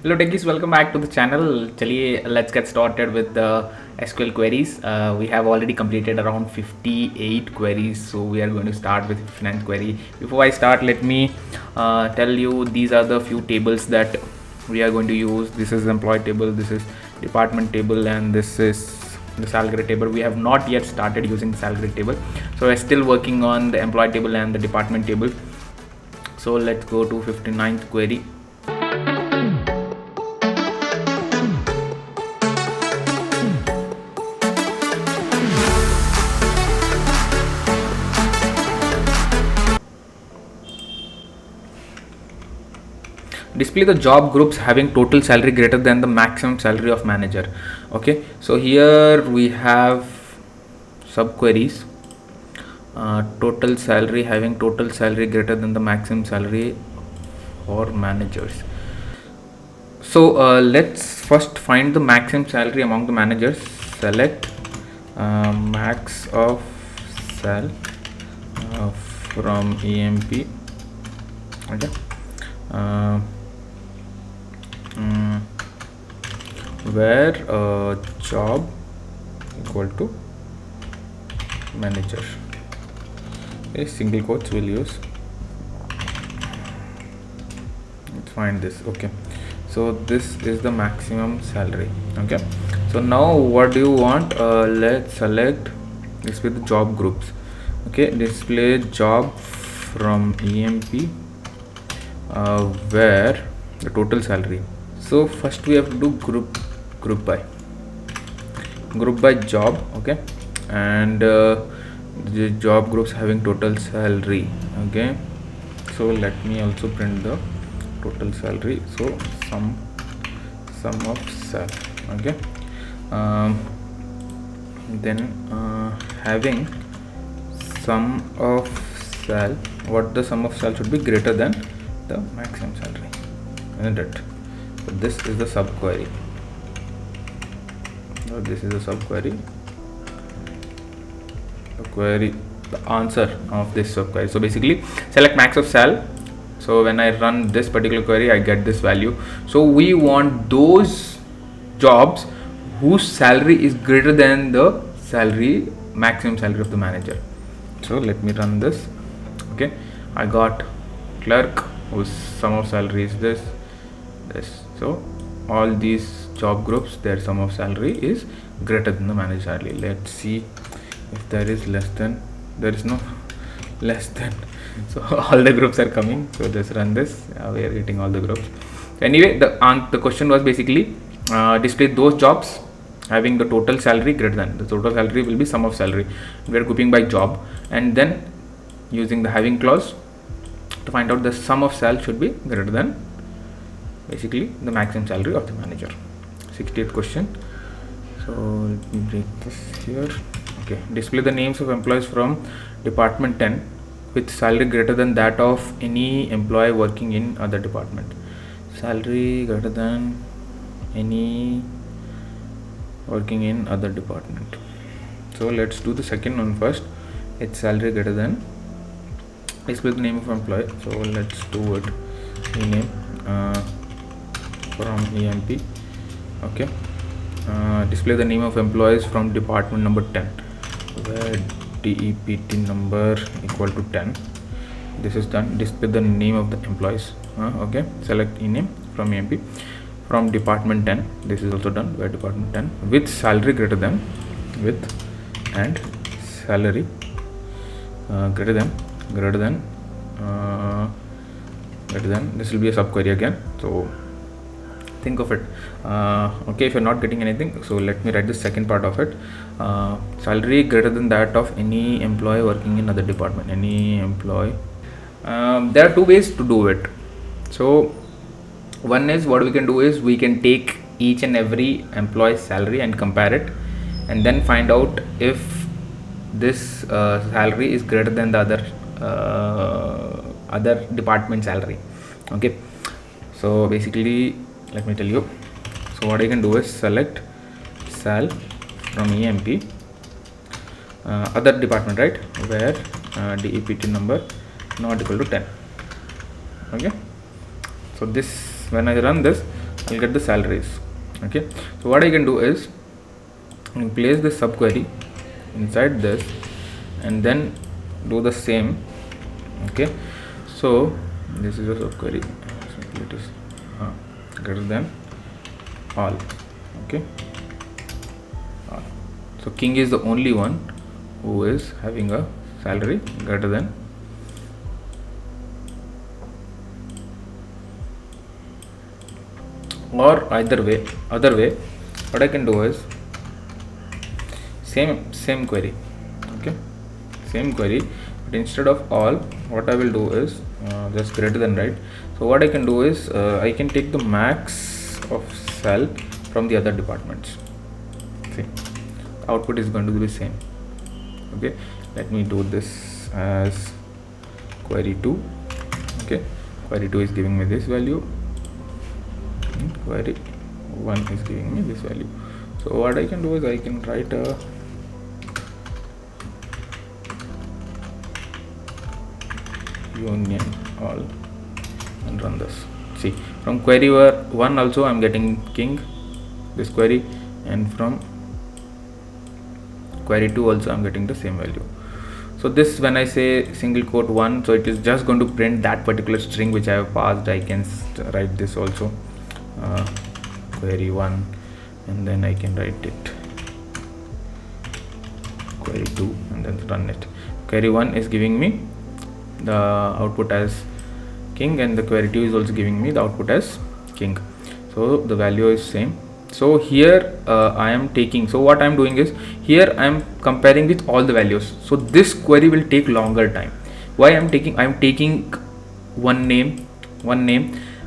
Hello techies, welcome back to the channel. Chaliye, let's get started with the SQL queries. We have already completed around 58 queries, so we are going to start with 59th query. Before I start, let me tell you these are the few tables that we are going to use. This is employee table, this is department table, and this is the salary table. We have not yet started using the salary table, so we're still working on the employee table and the department table. So let's go to 59th query. Display the job groups having total salary greater than the maximum salary of manager. Okay, so here we have subqueries. Total salary having total salary greater than the maximum salary for managers. So let's first find the maximum salary among the managers. Select max of sal from EMP. Okay. Where job equal to manager. Okay, single quotes will use. Let's find this. Okay, so this is the maximum salary. Okay, so now what do you want? Let's select display the job groups. Okay, display job from EMP where the total salary. So first we have to do group by job. Okay, and the job groups having total salary. Okay, so let me also print the total salary. So sum of sal. Okay, then having sum of sal, what the sum of sal should be greater than the maximum salary, isn't it? So this is the subquery. So this is the subquery. The answer of this subquery. So basically, select max of sal. So when I run this particular query, I get this value. So we want those jobs whose salary is greater than the maximum salary of the manager. So let me run this. Okay, I got clerk whose sum of salary is this. So all these job groups, their sum of salary is greater than the manager salary. Let's see if there is less than. There is no less than. So all the groups are coming. So just run this. We are getting all the groups. Anyway, the question was basically display those jobs having the total salary greater than. The total salary will be sum of salary. We are grouping by job, and then using the having clause to find out the sum of sal should be greater than basically the maximum salary of the manager. 60th question. So let me break this here. Okay, display the names of employees from department 10 with salary greater than that of any employee working in other department. Salary greater than any working in other department. So let's do the second one first. It's salary greater than. Display the name of employee. So let's do it. Rename from EMP. Okay, display the name of employees from department number 10 where DEPT number equal to 10. This is done. Display the name of the employees. Okay, select ename from EMP from department 10. This is also done where department 10 with salary greater than, with and salary greater than. This will be a subquery again. So think of it. Okay, if you're not getting anything, so let me write the second part of it. Salary greater than that of any employee working in other department. Any employee. There are two ways to do it. So one is, what we can do is we can take each and every employee's salary and compare it, and then find out if this salary is greater than the other department salary. Okay, so basically, let me tell you. So what I can do is select sal from EMP other department, right, where DEPT number not equal to 10. Okay, so this, when I run this, I'll get the salaries. Okay, so what I can do is I can place this subquery inside this and then do the same. Okay, so this is a subquery, so it is greater than all. Okay, all. So king is the only one who is having a salary greater than or other way what I can do is same query. Okay, same query, but instead of all, what I will do is just greater than, right? So what I can do is I can take the max of cell from the other departments. See, output is going to be the same. Okay, let me do this as query 2. Okay, query 2 is giving me this value, query 1 is giving me this value. So what I can do is I can write a union all and run this. See, from query 1 also I'm getting king, this query, and from query 2 also I'm getting the same value. So this, when I say single quote 1, so it is just going to print that particular string which I have passed. I can write this also query 1, and then I can write it query 2 and then run it. Query 1 is giving me the output as king, and the query 2 is also giving me the output as king. So the value is same. So here I am taking, so what I am doing is here I am comparing with all the values. So this query will take longer time. Why I am taking one name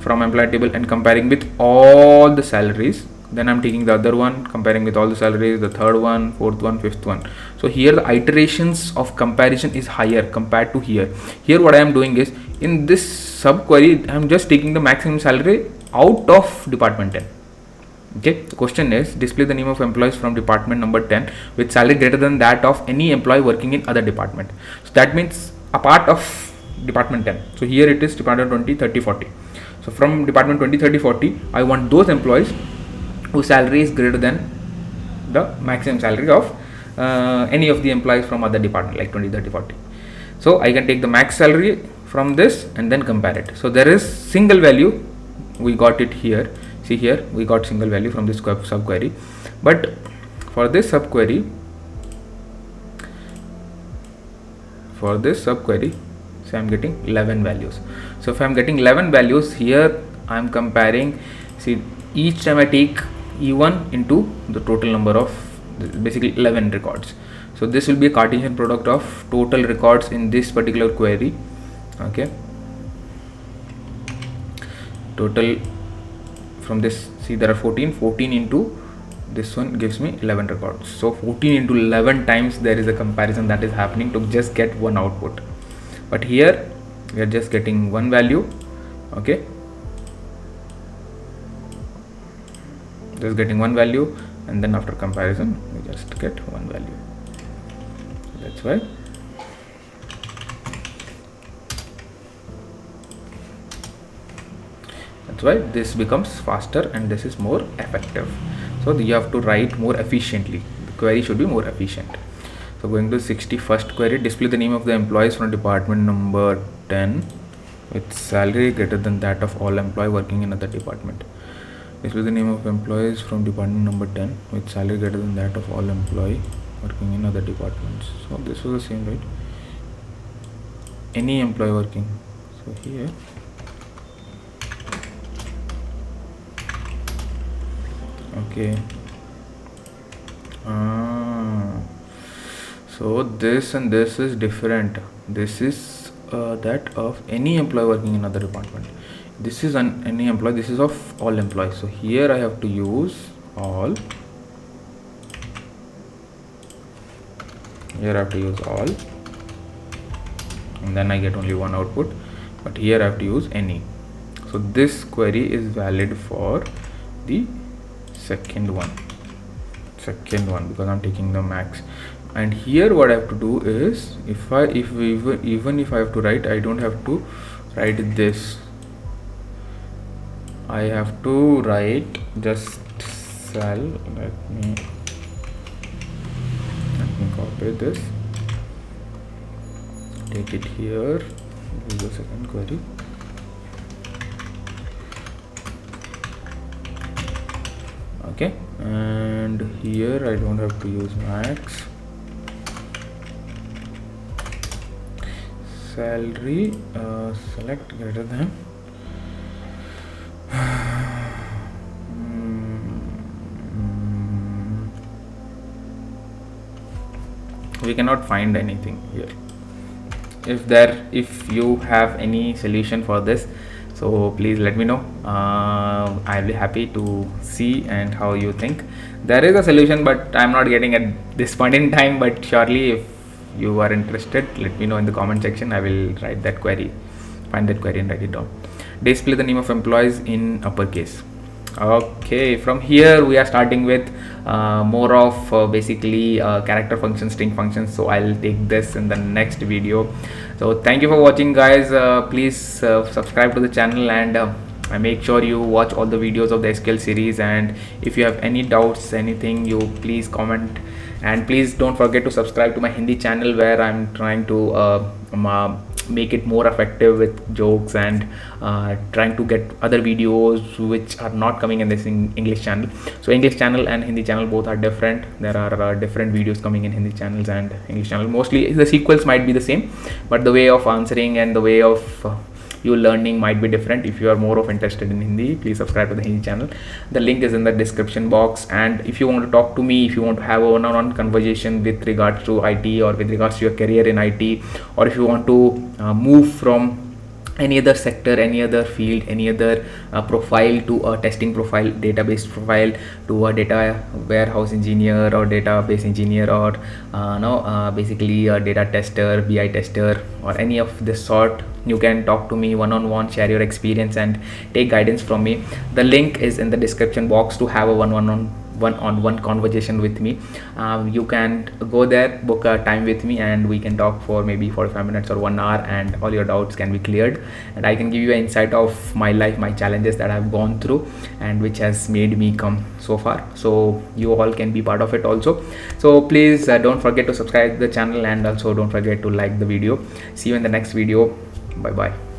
from employee table and comparing with all the salaries. Then I'm taking the other one, comparing with all the salaries, the third one, fourth one, fifth one. So here the iterations of comparison is higher compared to here. Here what I am doing is, in this subquery I am just taking the maximum salary out of department 10. Okay, the question is display the name of employees from department number 10 with salary greater than that of any employee working in other department. So that means a part of department 10. So here it is department 20, 30, 40. So from department 20, 30, 40, I want those employees whose salary is greater than the maximum salary of any of the employees from other department like 20, 30, 40. So I can take the max salary from this and then compare it. So there is single value, we got it here. See, here we got single value from this subquery, but for this subquery, so I'm getting 11 values. So if I'm getting 11 values here, I'm comparing. See, each time I take E1 into the total number of basically 11 records. So this will be a Cartesian product of total records in this particular query. Okay, total from this, see, there are 14 into this one gives me 11 records. So 14 into 11 times there is a comparison that is happening to just get one output. But here we are just getting one value. Okay, just getting one value, and then after comparison we just get one value. That's why this becomes faster and this is more effective. So you have to write more efficiently. The query should be more efficient. So going to 61st query, display the name of the employees from department number 10 with salary greater than that of all employees working in other department. Display the name of employees from department number 10 with salary greater than that of all employees working in other departments. So this was the same, right? Any employee working. So here okay, so this and this is different. This is that of any employee working in other department. This is any employee, this is of all employees. So here I have to use all. Here I have to use all, and then I get only one output. But here I have to use any. So this query is valid for the second one because I'm taking the max. And here what I have to do is, even if I have to write, I don't have to write this. I have to write just cell. Let me copy this, take it here, use the second query. Okay, and here I don't have to use max. Salary, select greater than. We cannot find anything here. If you have any solution for this, so please let me know. I'll be happy to see and how you think. There is a solution, but I'm not getting at this point in time, but surely if you are interested, let me know in the comment section. I will write that query, find that query and write it down. Display the name of employees in uppercase. Okay, from here we are starting with more of basically character functions, string functions. So I'll take this in the next video. So thank you for watching, guys. Please subscribe to the channel, and make sure you watch all the videos of the SQL series. And if you have any doubts, anything, you please comment. And please don't forget to subscribe to my Hindi channel, where I'm trying to make it more effective with jokes, and trying to get other videos which are not coming in this English channel. So English channel and Hindi channel both are different. There are different videos coming in Hindi channels and English channel. Mostly the sequels might be the same, but the way of answering and the way of you learning might be different. If you are more of interested in Hindi, please subscribe to the Hindi channel. The link is in the description box. And if you want to talk to me, if you want to have a one-on-one conversation with regards to IT, or with regards to your career in IT, or if you want to move from any other sector, any other field, any other profile, to a testing profile, database profile, to a data warehouse engineer or database engineer, or basically a data tester, BI tester, or any of this sort, you can talk to me one-on-one, share your experience and take guidance from me. The link is in the description box to have a one-on-one conversation with me. You can go there, book a time with me, and we can talk for maybe 45 minutes or 1 hour, and all your doubts can be cleared, and I can give you an insight of my life, my challenges that I've gone through, and which has made me come so far. So you all can be part of it also. So please don't forget to subscribe to the channel, and also don't forget to like the video. See you in the next video. Bye bye.